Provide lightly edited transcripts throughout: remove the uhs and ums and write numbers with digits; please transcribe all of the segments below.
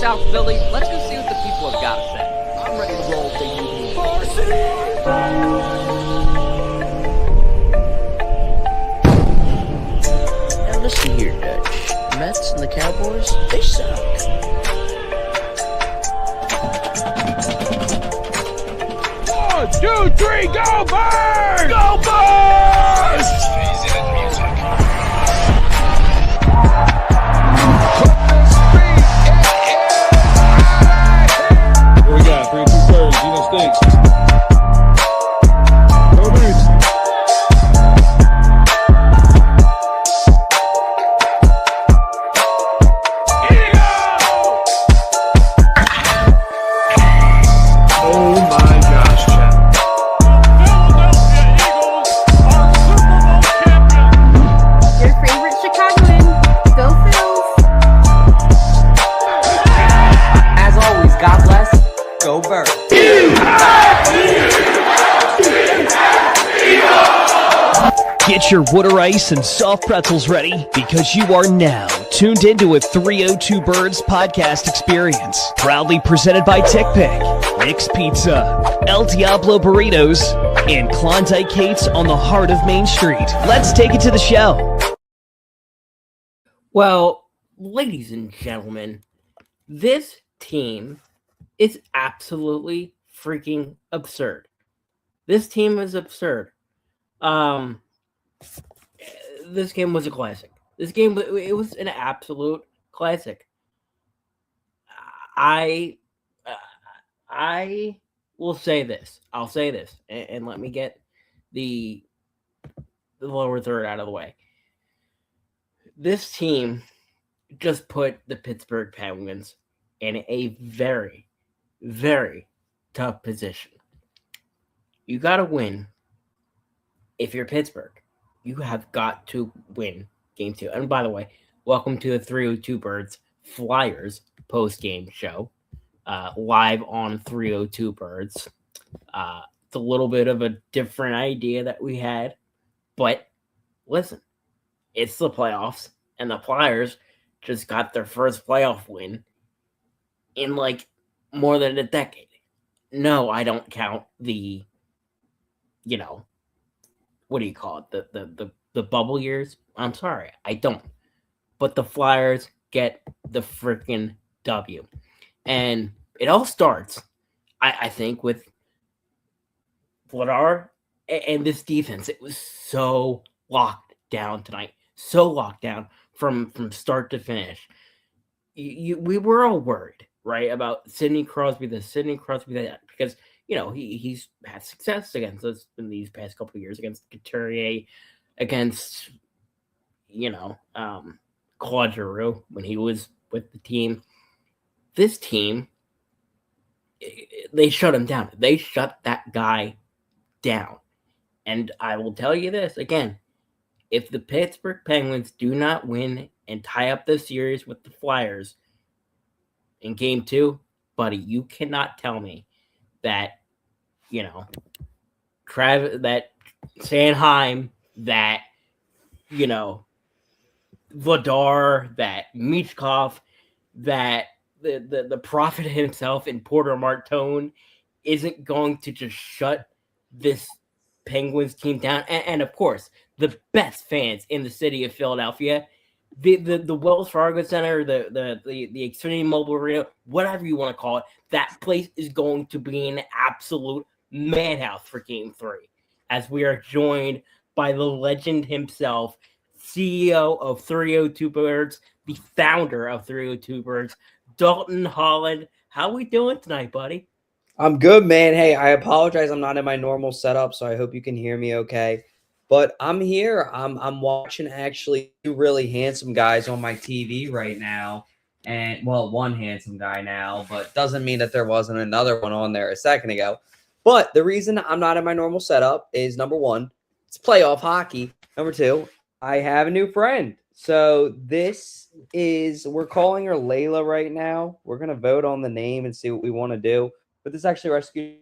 South Philly. Let's go see what the people have got to say. I'm ready to roll, baby. Now listen here, Dutch. The Mets and the Cowboys, they suck. 1, 2, 3, go Birds! Go Birds! What we got? 3 2 birds, Stinks. Go Birds! Oh my gosh, Chad. Your favorite Chicagoan. Go Phils. As always, God bless. Go Birds. Get your water ice and soft pretzels ready because you are now tuned into a 302 Birds podcast experience. Proudly presented by TickPick, Nick's Pizza, El Diablo Burritos, and Klondike Kate's on the heart of Main Street. Let's take it to the show. Well, ladies and gentlemen, this team is absolutely freaking absurd. This team is absurd. This game was a classic. It was an absolute classic. I will say this. I'll say this, and let me get the lower third out of the way. This team just put the Pittsburgh Penguins in a very, very tough position. You got to win. If you're Pittsburgh, you have got to win game 2. And by the way, welcome to the 302 Birds Flyers post-game show, live on 302 Birds. It's a little bit of a different idea that we had, but listen, it's the playoffs, and the Flyers just got their first playoff win in like more than a decade. No, I don't count the, what do you call it? The bubble years? I'm sorry, I don't. But the Flyers get the freaking W. And it all starts, I think, with Vladar and this defense. It was so locked down tonight. So locked down from start to finish. We were all worried, right, about Sidney Crosby that, because he's had success against us in these past couple of years, against Couturier, against Claude Giroux when he was with the team. This team, they shut him down. They shut that guy down. And I will tell you this again: if the Pittsburgh Penguins do not win and tie up the series with the Flyers in game 2, buddy, you cannot tell me that, that Sanheim, that, Vladar, that Michkov, that the prophet himself in Porter Martone isn't going to just shut this Penguins team down. And of course, the best fans in the city of Philadelphia, the Wells Fargo Center, the Xfinity Mobile Arena, whatever you want to call it, that place is going to be an absolute madhouse for Game 3, as we are joined by the legend himself, CEO of 302 Birds, the founder of 302 Birds, Dalton Holland. How we doing tonight, buddy? I'm good, man. Hey, I apologize. I'm not in my normal setup, so I hope you can hear me okay. But I'm here. I'm watching actually 2 really handsome guys on my TV right now. And, well, 1 handsome guy now, but doesn't mean that there wasn't another one on there a second ago. But the reason I'm not in my normal setup is, number 1, it's playoff hockey. Number 2, I have a new friend. So we're calling her Layla right now. We're going to vote on the name and see what we want to do. But this actually rescued.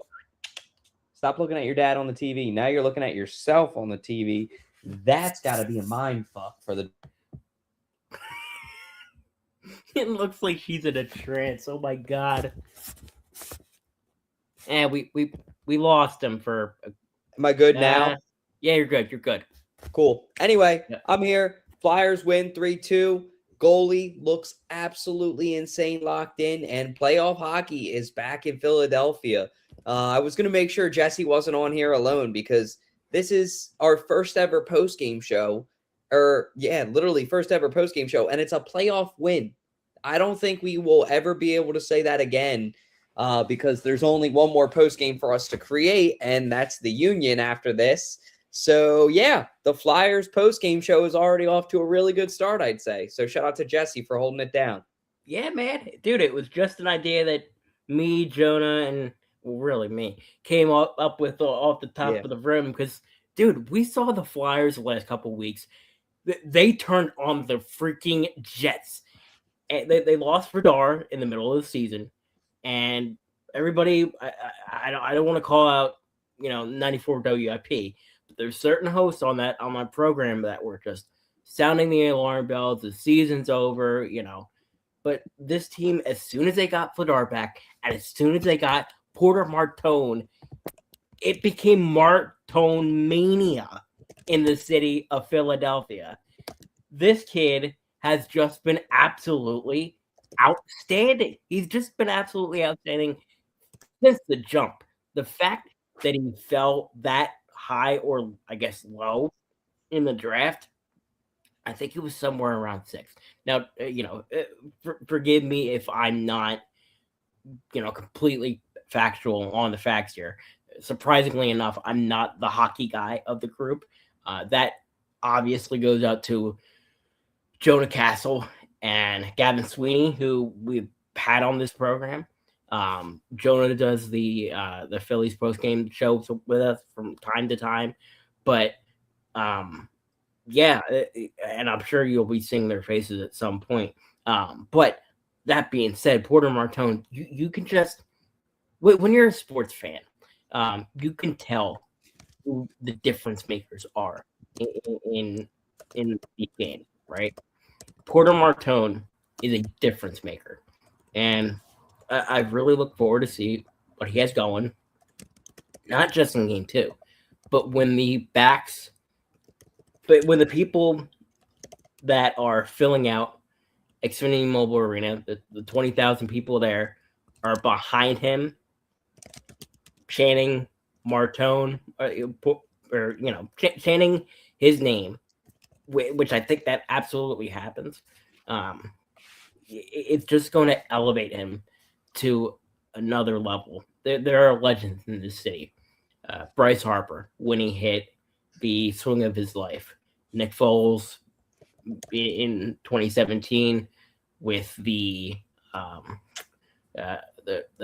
Stop looking at your dad on the TV. Now you're looking at yourself on the TV. That's got to be a mind fuck for the. It looks like she's in a trance. Oh my god. And we lost him for. Am I good now? Yeah, you're good. You're good. Cool. Anyway, Yeah. I'm here. Flyers win 3-2. Goalie looks absolutely insane, locked in, and playoff hockey is back in Philadelphia. I was going to make sure Jesse wasn't on here alone because this is our first ever postgame show. Literally first ever postgame show, and it's a playoff win. I don't think we will ever be able to say that again because there's only one more postgame for us to create, and that's the Union after this. So, yeah, the Flyers postgame show is already off to a really good start, I'd say. So, shout out to Jesse for holding it down. Yeah, man. Dude, it was just an idea that me, Jonah, and really me came up with off the top Yeah. of the room because, dude, we saw the Flyers the last couple weeks. They turned on the freaking Jets. And they lost Verdar in the middle of the season. And everybody, I don't want to call out, 94 WIP. There's certain hosts on my program that were just sounding the alarm bells. The season's over, But this team, as soon as they got Vladar back, and as soon as they got Porter Martone, it became Martone mania in the city of Philadelphia. This kid has just been absolutely outstanding. He's just been absolutely outstanding since the jump. The fact that he fell that high or I guess low in the draft, I think it was somewhere around 6. Now, forgive me if I'm not, completely factual on the facts here. Surprisingly enough, I'm not the hockey guy of the group. That obviously goes out to Jonah Castle and Gavin Sweeney, who we've had on this program. Jonah does the Phillies postgame show with us from time to time, but yeah, and I'm sure you'll be seeing their faces at some point. But that being said, Porter Martone, you can just when you're a sports fan, you can tell who the difference makers are in the game, right? Porter Martone is a difference maker, and I really look forward to see what he has going, not just in game 2, but when the people that are filling out Xfinity Mobile Arena, the 20,000 people there are behind him, chanting Martone, or chanting his name, which I think that absolutely happens. It's just going to elevate him to another level. There are legends in this city. Bryce Harper, when he hit the swing of his life. Nick Foles in 2017 with the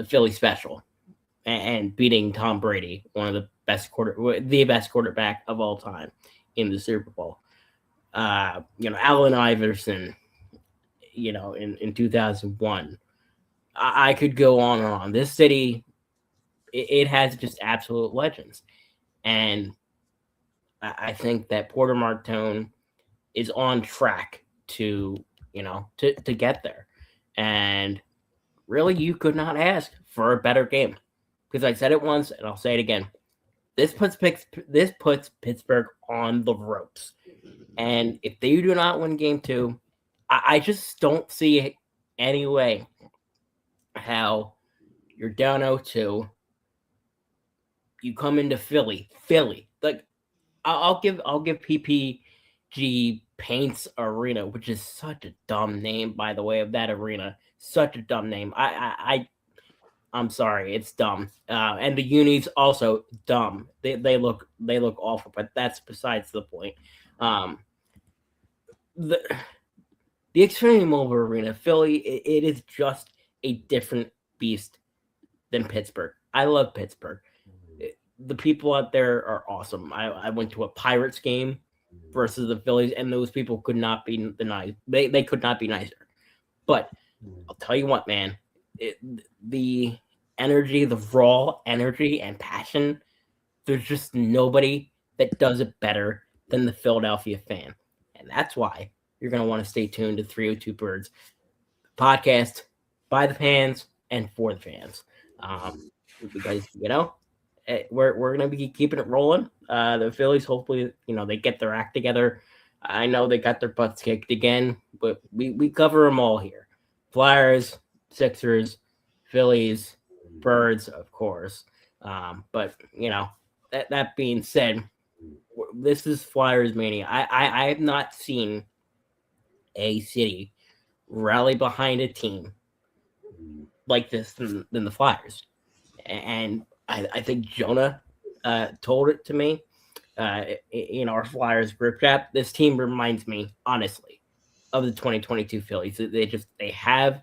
Philly special and beating Tom Brady, one of the best quarterback of all time in the Super Bowl. Allen Iverson, in 2001. I could go on and on. This city, it has just absolute legends. And I think that Porter Martone is on track to get there. And really, you could not ask for a better game. Because I said it once, and I'll say it again. This puts Pittsburgh on the ropes. And if they do not win game 2, I just don't see any way how you're down 0-2. You come into Philly. Like I'll give PPG Paints Arena, which is such a dumb name, by the way, of that arena. Such a dumb name. I'm sorry, it's dumb. And the unis also dumb. They look awful, but that's besides the point. The Xfinity Mobile Arena, Philly, it is just a different beast than Pittsburgh. I love Pittsburgh. The people out there are awesome. I went to a Pirates game versus the Phillies, and those people could not be they could not be nicer. But I'll tell you what, man, the energy, the raw energy and passion, there's just nobody that does it better than the Philadelphia fan. And that's why you're going to want to stay tuned to 302 Birds. podcast by the fans and for the fans. Because we're gonna be keeping it rolling. The Phillies, hopefully, they get their act together. I know they got their butts kicked again, but we cover them all here. Flyers, Sixers, Phillies, Birds, of course. But that being said, this is Flyers mania. I have not seen a city rally behind a team like this than the Flyers. And I think Jonah told it to me in our Flyers group chat. This team reminds me, honestly, of the 2022 Phillies. They have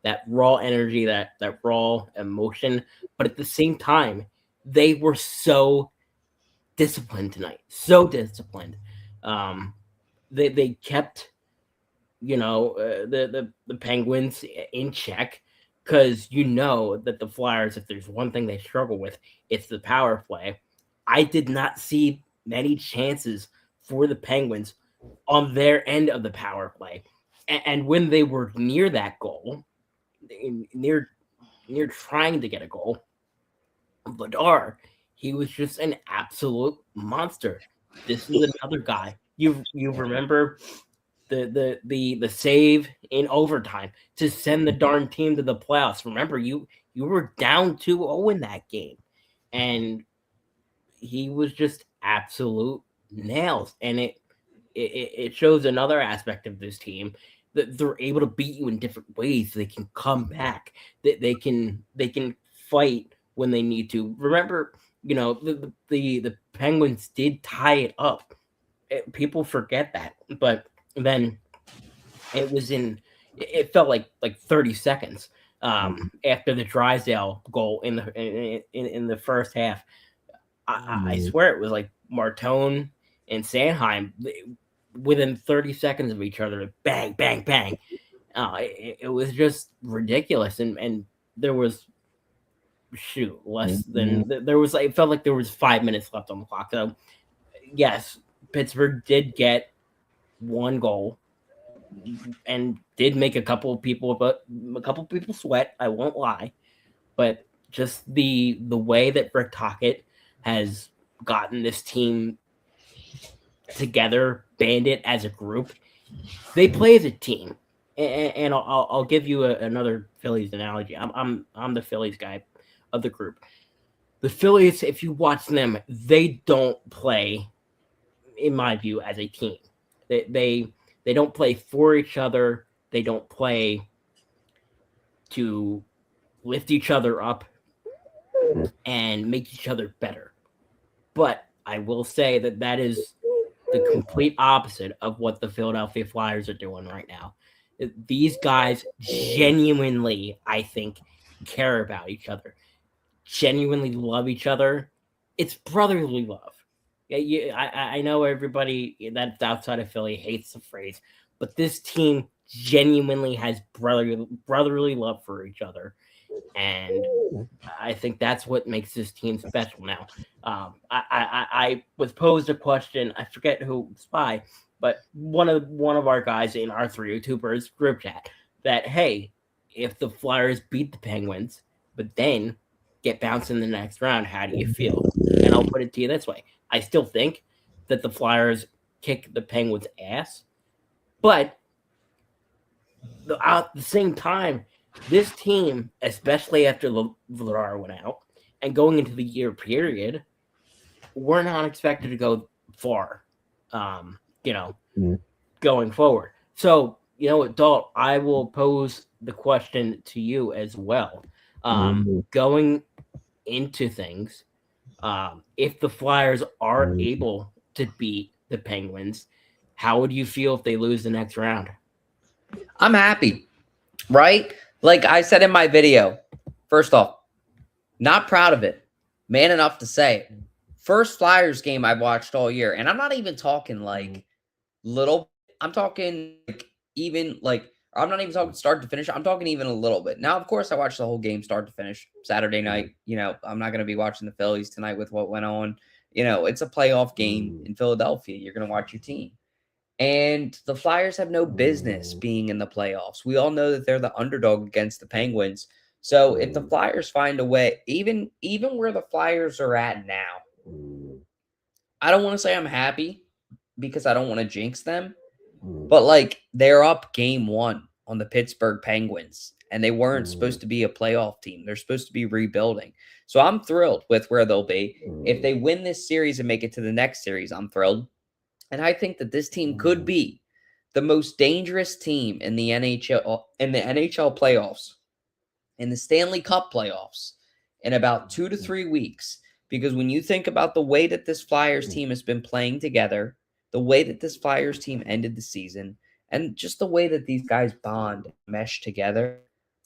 that raw energy, that raw emotion, but at the same time, they were so disciplined tonight. So disciplined. They kept the Penguins in check, because that the Flyers, if there's one thing they struggle with, it's the power play. I did not see many chances for the Penguins on their end of the power play. And when they were near that goal, near trying to get a goal, Vladar, he was just an absolute monster. This is another guy. You remember the save in overtime to send the darn team to the playoffs. Remember, you were down 2-0 in that game, and he was just absolute nails. And it shows another aspect of this team, that they're able to beat you in different ways. They can come back. That they can fight when they need to. Remember, the Penguins did tie it up. People forget that, but then it felt like 30 seconds after the Drysdale goal in the first half. I swear it was like Martone and Sanheim within 30 seconds of each other. Bang, bang, bang. It was just ridiculous. And there was less than there was it felt like there was 5 minutes left on the clock. So yes, Pittsburgh did get one goal and did make a couple of people sweat. I won't lie, but just the way that Rick Tocchet has gotten this team together, banded as a group, they play as a team. And I'll give you another Phillies analogy. I'm the Phillies guy of the group. The Phillies, if you watch them, they don't play, in my view, as a team. They don't play for each other. They don't play to lift each other up and make each other better. But I will say that is the complete opposite of what the Philadelphia Flyers are doing right now. These guys genuinely, I think, care about each other, genuinely love each other. It's brotherly love. I know everybody that's outside of Philly hates the phrase, but this team genuinely has brotherly love for each other. And I think that's what makes this team special now. I was posed a question, I forget who it's by, but one of our guys in our 302 Birds group chat, that, hey, if the Flyers beat the Penguins, but then get bounced in the next round, how do you feel? And I'll put it to you this way. I still think that the Flyers kick the Penguins' ass, but at the same time, this team, especially after Vladar went out and going into the year period, we're not expected to go far, going forward. So, Dalt, I will pose the question to you as well. Going into things, if the Flyers are able to beat the Penguins, how would you feel if they lose the next round? I'm happy, right? Like I said in my video, first off, not proud of it. Man enough to say it. First Flyers game I've watched all year. And I'm not even talking like little. I'm talking I'm not even talking start to finish. I'm talking even a little bit. Now, of course, I watched the whole game start to finish Saturday night. I'm not going to be watching the Phillies tonight with what went on. It's a playoff game in Philadelphia. You're going to watch your team. And the Flyers have no business being in the playoffs. We all know that they're the underdog against the Penguins. So if the Flyers find a way, even where the Flyers are at now, I don't want to say I'm happy because I don't want to jinx them, but like they're up game 1 on the Pittsburgh Penguins, and they weren't supposed to be a playoff team. They're supposed to be rebuilding. So I'm thrilled with where they'll be. If they win this series and make it to the next series, I'm thrilled. And I think that this team could be the most dangerous team in the NHL playoffs, in the Stanley Cup playoffs, in about 2 to 3 weeks. Because when you think about the way that this Flyers team has been playing together, the way that this Flyers team ended the season, and just the way that these guys bond, mesh together,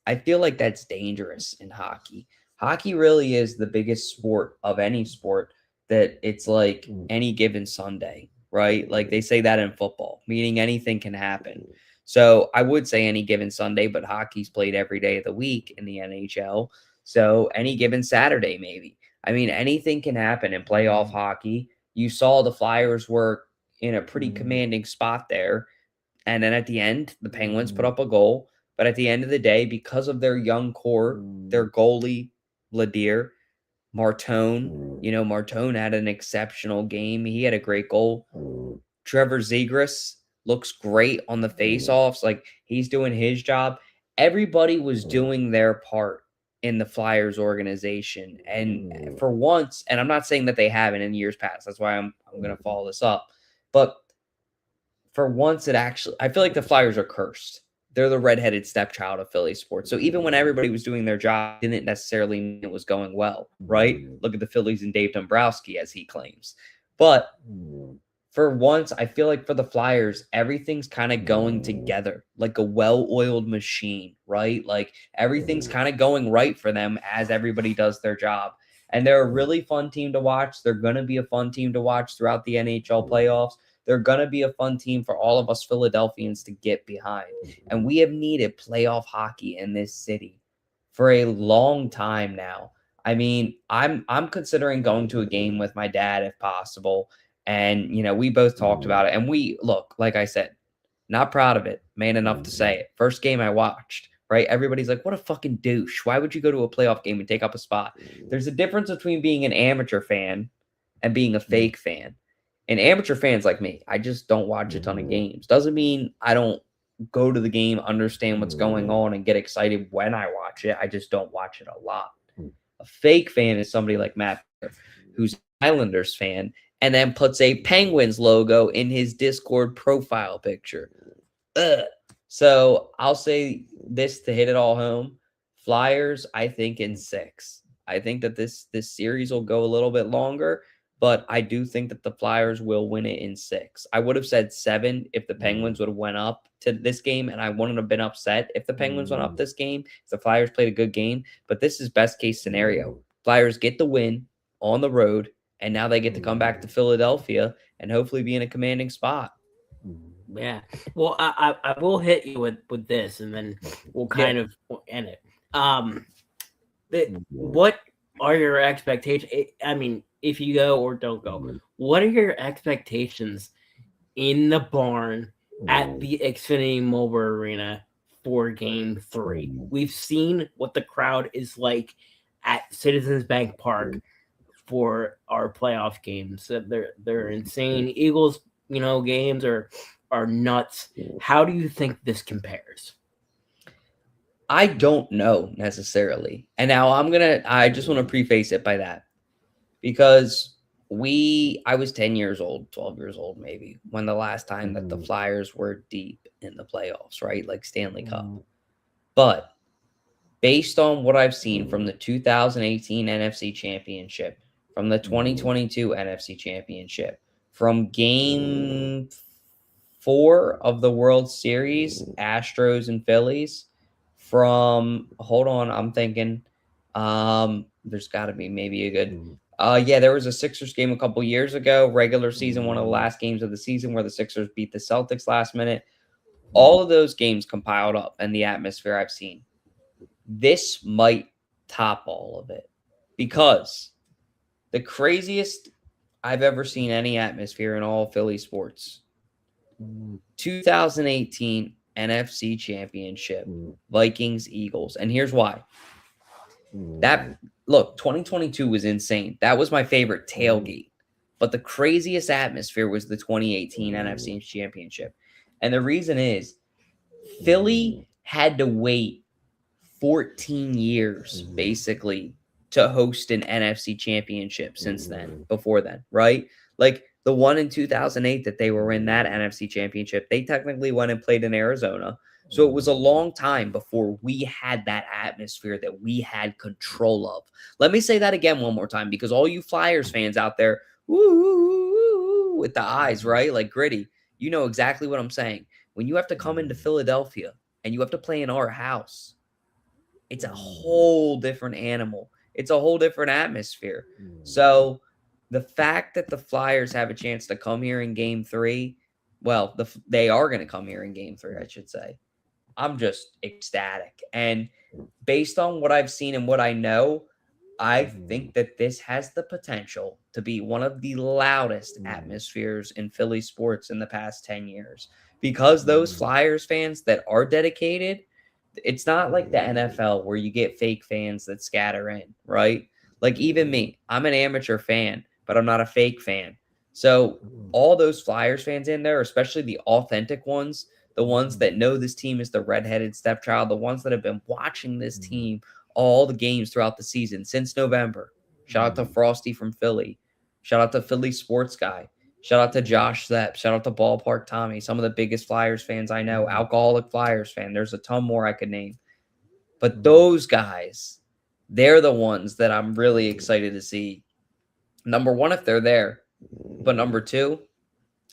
I feel like that's dangerous in hockey. Hockey really is the biggest sport of any sport, that it's like any given Sunday, right? Like they say that in football, meaning anything can happen. So I would say any given Sunday, but hockey's played every day of the week in the NHL. So any given Saturday, maybe. I mean, anything can happen in playoff hockey. You saw the Flyers were in a pretty commanding spot there. And then at the end, the Penguins put up a goal. But at the end of the day, because of their young core, their goalie, Ladier, Martone, Martone had an exceptional game. He had a great goal. Trevor Zegras looks great on the faceoffs. Like, he's doing his job. Everybody was doing their part in the Flyers organization. And for once, and I'm not saying that they haven't in years past. That's why I'm going to follow this up. But for once, I feel like the Flyers are cursed. They're the redheaded stepchild of Philly sports. So even when everybody was doing their job, didn't necessarily mean it was going well, right? Look at the Phillies and Dave Dombrowski, as he claims. But for once, I feel like for the Flyers, everything's kind of going together like a well-oiled machine, right? Like everything's kind of going right for them as everybody does their job. And they're a really fun team to watch. They're going to be a fun team to watch throughout the NHL playoffs. They're going to be a fun team for all of us Philadelphians to get behind. And we have needed playoff hockey in this city for a long time now. I mean, I'm considering going to a game with my dad if possible. And, we both talked about it. And look, like I said, not proud of it, man enough to say it. First game I watched, right? Everybody's like, what a fucking douche. Why would you go to a playoff game and take up a spot? There's a difference between being an amateur fan and being a fake fan. And amateur fans like me, I just don't watch a ton of games. Doesn't mean I don't go to the game, understand what's going on, and get excited when I watch it. I just don't watch it a lot. A fake fan is somebody like Matt, who's an Islanders fan, and then puts a Penguins logo in his Discord profile picture. Ugh. So I'll say this to hit it all home. Flyers, I think, in 6. I think that this series will go a little bit longer, but I do think that the Flyers will win it in 6. I would have said 7 if the Penguins would have went up to this game, and I wouldn't have been upset if the Penguins went up this game, if the Flyers played a good game. But this is best case scenario. Flyers get the win on the road, and now they get to come back to Philadelphia and hopefully be in a commanding spot. Yeah. Well, I will hit you with this, and then we'll kind of end it. What are your expectations? I mean, if you go or don't go, what are your expectations in the barn at the Xfinity Mobile Arena for Game 3? We've seen what the crowd is like at Citizens Bank Park for our playoff games. They're insane. Eagles, games are nuts. How do you think this compares? I don't know necessarily. And now I just want to preface it by that. Because I was 10 years old, 12 years old maybe, when the last time that the Flyers were deep in the playoffs, right? Like Stanley Cup. But based on what I've seen from the 2018 NFC Championship, from the 2022 NFC Championship, from Game 4 of the World Series, Astros and Phillies, I'm thinking, there's got to be maybe a good... there was a Sixers game a couple years ago, regular season, one of the last games of the season where the Sixers beat the Celtics last minute. All of those games compiled up and the atmosphere I've seen. This might top all of it because the craziest I've ever seen any atmosphere in all Philly sports 2018 NFC Championship, Vikings, Eagles. And here's why. Look, 2022 was insane. That was my favorite tailgate. But the craziest atmosphere was the 2018 NFC Championship. And the reason is Philly had to wait 14 years, basically, to host an NFC Championship before then, right? Like the one in 2008 that they were in that NFC Championship, they technically went and played in Arizona. So it was a long time before we had that atmosphere that we had control of. Let me say that again one more time, because all you Flyers fans out there, woo, with the eyes, right? Like Gritty, you know exactly what I'm saying. When you have to come into Philadelphia and you have to play in our house, it's a whole different animal. It's a whole different atmosphere. So the fact that the Flyers have a chance to come here in Game 3, well, they are going to come here in Game 3, I should say. I'm just ecstatic. And based on what I've seen and what I know, I think that this has the potential to be one of the loudest atmospheres in Philly sports in the past 10 years. Because those Flyers fans that are dedicated, it's not like the NFL where you get fake fans that scatter in, right? Like even me, I'm an amateur fan, but I'm not a fake fan. So all those Flyers fans in there, especially the authentic ones, the ones that know this team is the redheaded stepchild, the ones that have been watching this team all the games throughout the season since November. Shout out to Frosty from Philly. Shout out to Philly Sports Guy. Shout out to Josh Sepp. Shout out to Ballpark Tommy. Some of the biggest Flyers fans I know. Alcoholic Flyers fan. There's a ton more I could name. But those guys, they're the ones that I'm really excited to see. Number one, if they're there. But number two,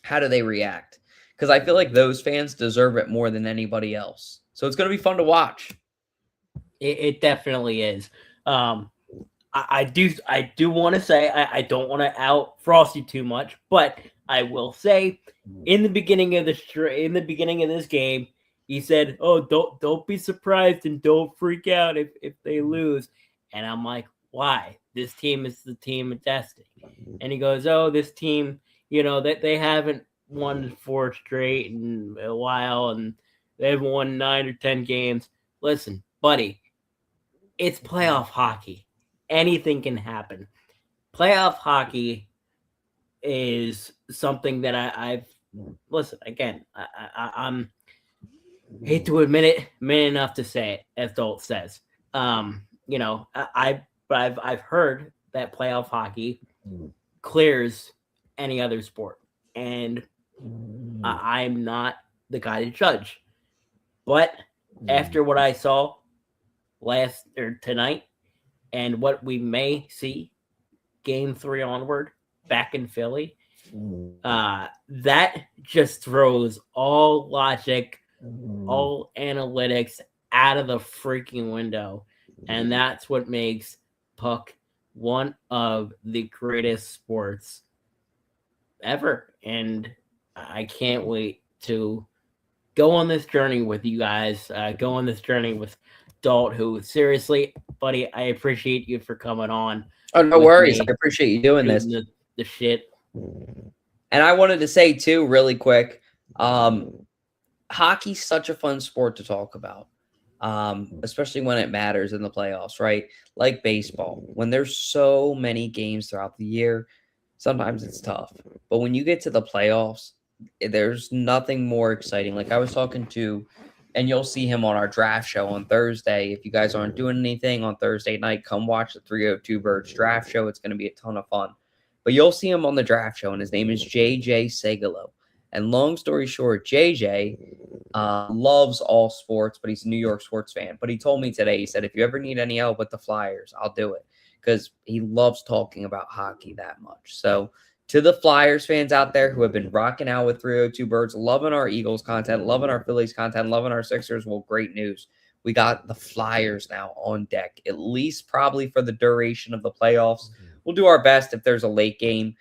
how do they react? Because I feel like those fans deserve it more than anybody else. So it's going to be fun to watch. It definitely is. I do want to say I don't want to out Frosty too much, but I will say in the beginning of this game, he said, "Oh, don't be surprised and don't freak out if they lose." And I'm like, "Why? This team is the team of destiny." And he goes, "Oh, this team, that they haven't won 4 straight in a while, and they've won 9 or 10 games." Listen, buddy, it's playoff hockey. Anything can happen. Playoff hockey is something that I've listen again. I'm hate to admit it, man enough to say it, as Dolt says. I've heard that playoff hockey clears any other sport, and I'm not the guy to judge. But after what I saw tonight, and what we may see Game 3 onward back in Philly, that just throws all logic, all analytics out of the freaking window. And that's what makes puck one of the greatest sports ever. And I can't wait to go on this journey with you guys, go on this journey with Dalt, who seriously, buddy, I appreciate you for coming on. Oh, no worries. I appreciate you doing this. The shit. And I wanted to say too, really quick, hockey's such a fun sport to talk about, especially when it matters in the playoffs, right? Like baseball, when there's so many games throughout the year, sometimes it's tough. But when you get to the playoffs, there's nothing more exciting. Like I was talking to, and you'll see him on our draft show on Thursday. If you guys aren't doing anything on Thursday night, come watch the 302 Birds draft show. It's going to be a ton of fun. But you'll see him on the draft show, and his name is JJ Segalo. And long story short, JJ loves all sports, but he's a New York sports fan. But he told me today, he said, if you ever need any help with the Flyers, I'll do it. Because he loves talking about hockey that much. So to the Flyers fans out there who have been rocking out with 302 Birds, loving our Eagles content, loving our Phillies content, loving our Sixers, well, great news. We got the Flyers now on deck, at least probably for the duration of the playoffs. We'll do our best if there's a late game,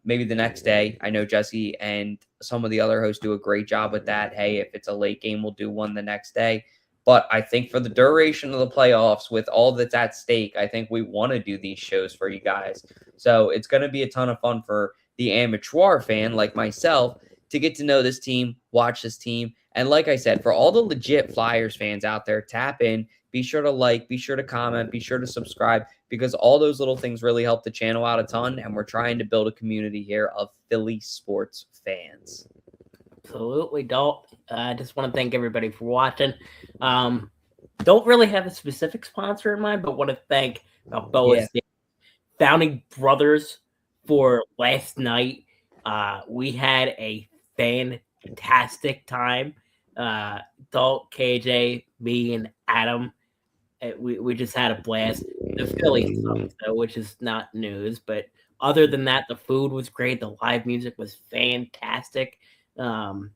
maybe the next day. I know Jesse and some of the other hosts do a great job with that. Hey, if it's a late game, we'll do one the next day. But I think for the duration of the playoffs, with all that's at stake, I think we want to do these shows for you guys. So it's going to be a ton of fun for the amateur fan like myself to get to know this team, watch this team. And like I said, for all the legit Flyers fans out there, tap in, be sure to like, be sure to comment, be sure to subscribe, because all those little things really help the channel out a ton. And we're trying to build a community here of Philly sports fans. Absolutely, don't. I just want to thank everybody for watching. Don't really have a specific sponsor in mind, but want to thank Balboa State Founding Brothers for last night. We had a fantastic time. Dalt, KJ, me, and Adam. We just had a blast. The Phillies sucked, though, which is not news. But other than that, the food was great. The live music was fantastic. I'm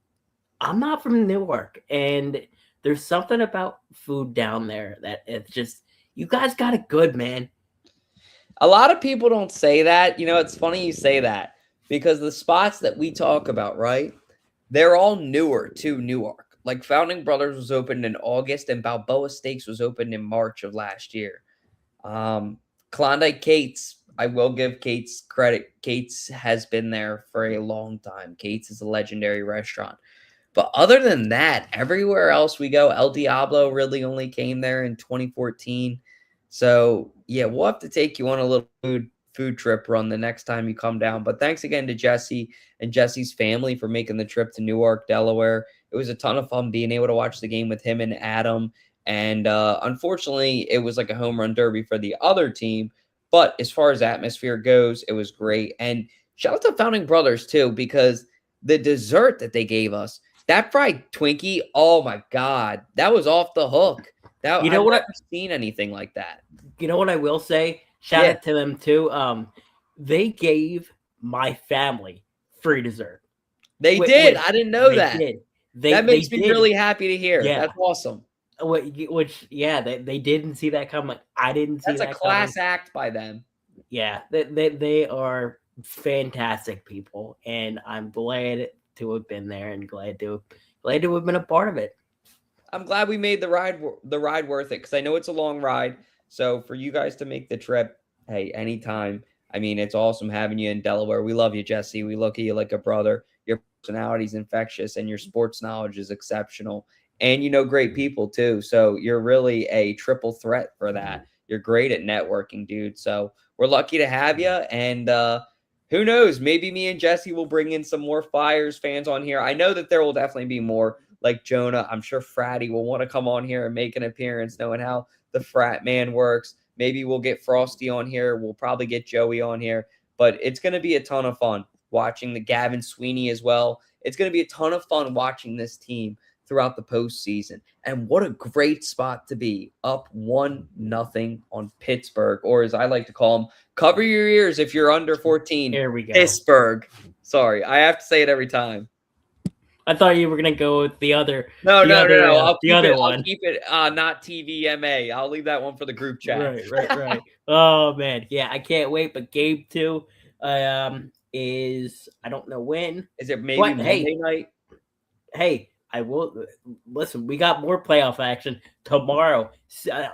not from Newark, and there's something about food down there that it's just, you guys got it good, man. A lot of people don't say that. You know, it's funny you say that, because the spots that we talk about, right, they're all newer to Newark. Like Founding Brothers was opened in August, and Balboa Steaks was opened in March of last year. Klondike Kate's, I will give Kate's credit. Kate's has been there for a long time. Kate's is a legendary restaurant. But other than that, everywhere else we go, El Diablo really only came there in 2014. So, yeah, we'll have to take you on a little food trip run the next time you come down. But thanks again to Jesse and Jesse's family for making the trip to Newark, Delaware. It was a ton of fun being able to watch the game with him and Adam. And unfortunately, it was like a home run derby for the other team. But as far as atmosphere goes, it was great. And shout out to Founding Brothers, too, because the dessert that they gave us, that fried Twinkie, oh, my God, that was off the hook. I've never seen anything like that. You know what I will say? Shout out to them, too. They gave my family free dessert. They did. I didn't know that. That makes me really happy to hear. Yeah. That's awesome. They didn't see that coming. I didn't see that coming. That's a class act by them. Yeah, they are fantastic people, and I'm glad to have been there and glad to have been a part of it. I'm glad we made the ride worth it, because I know it's a long ride. So for you guys to make the trip, hey, anytime. I mean, it's awesome having you in Delaware. We love you, Jesse. We look at you like a brother. Your personality is infectious, and your sports knowledge is exceptional. And you know great people, too. So you're really a triple threat for that. You're great at networking, dude. So we're lucky to have you. And who knows? Maybe me and Jesse will bring in some more Flyers fans on here. I know that there will definitely be more, like Jonah. I'm sure Fratty will want to come on here and make an appearance, knowing how the frat man works. Maybe we'll get Frosty on here. We'll probably get Joey on here. But it's going to be a ton of fun watching the Gavin Sweeney as well. It's going to be a ton of fun watching this team throughout the postseason. And what a great spot to be, up 1-0 on Pittsburgh, or as I like to call them, cover your ears if you're under 14. Here we go. Pittsburgh. Sorry, I have to say it every time. I thought you were going to go with the other. No. I'll keep it not TVMA. I'll leave that one for the group chat. Right. Oh, man. Yeah, I can't wait. But game 2 is, I don't know when. Is it maybe Monday night? Hey, I will listen. We got more playoff action tomorrow.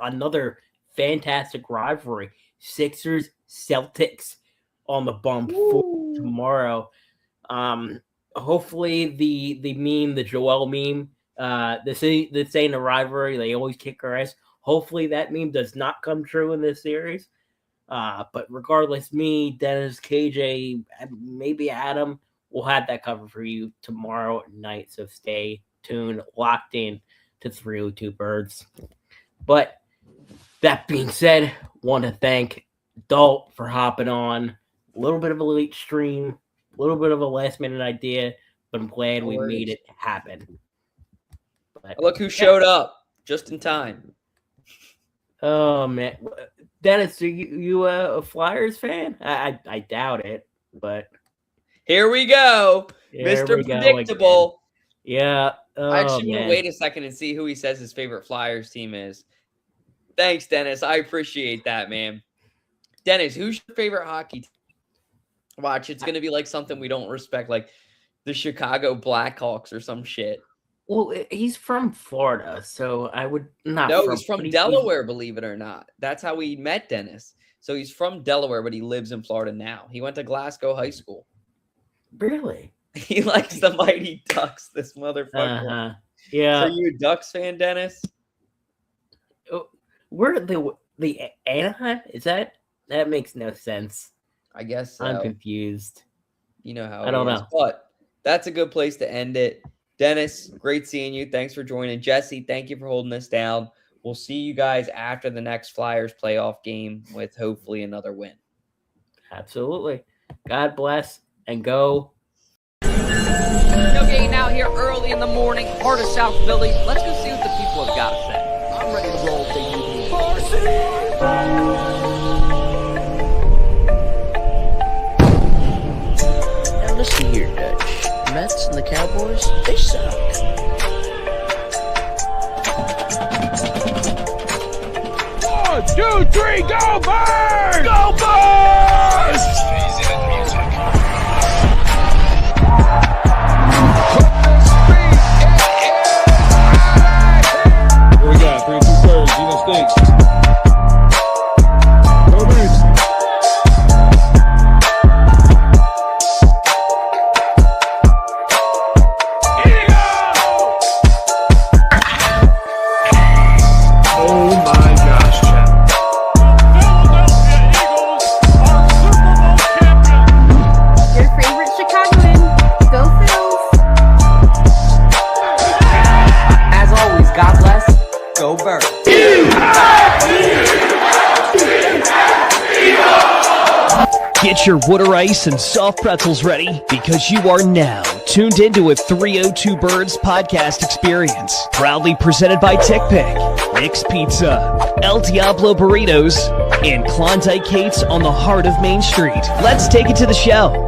Another fantastic rivalry. Sixers Celtics on the bump for tomorrow. Hopefully the meme, the Joel meme, this ain't a rivalry. They always kick our ass. Hopefully that meme does not come true in this series. But regardless, me, Dennis, KJ, maybe Adam, we'll have that cover for you tomorrow night. So stay tuned, locked in to 302 Birds. But that being said, want to thank Dalt for hopping on. A little bit of a late stream, a little bit of a last minute idea, but I'm glad we made it happen. But, look who showed up just in time. Oh man, Dennis, are you a Flyers fan? I doubt it, but here we go, Mr. Predictable. Yeah. I actually want to wait a second and see who he says his favorite Flyers team is. Thanks, Dennis. I appreciate that, man. Dennis, who's your favorite hockey team? Watch, it's going to be like something we don't respect, like the Chicago Blackhawks or some shit. Well, he's from Florida, so I would not. No, he's from Delaware, believe it or not. That's how we met Dennis. So he's from Delaware, but he lives in Florida now. He went to Glasgow High School. Really? He likes the Mighty Ducks, this motherfucker. Yeah. So you a Ducks fan, Dennis? Where the Anaheim? Is that makes no sense. I guess so. I'm confused. You know how I don't it is. know. But that's a good place to end it. Dennis, great seeing you. Thanks for joining. Jesse, thank you for holding us down. We'll see you guys after the next Flyers playoff game with hopefully another win. Absolutely. God bless and go. Tailgating out here early in the morning, heart of South Philly. Let's go see what the people have got to say. I'm ready to roll, baby. Now listen here, Dutch. The Mets and the Cowboys, they suck. 1, 2, 3, go Birds! Go Birds! What we got? 3 2/3. Gino Stinks. Go Birds! Oh my gosh, Chad. Your favorite Chicagoan. Go Phils. As always, God bless. Go Birds. Get your water ice and soft pretzels ready because you are now tuned into a 302 Birds podcast experience. Proudly presented by TickPick, Nick's Pizza, El Diablo Burritos, and Klondike Kate's on the heart of Main Street. Let's take it to the show.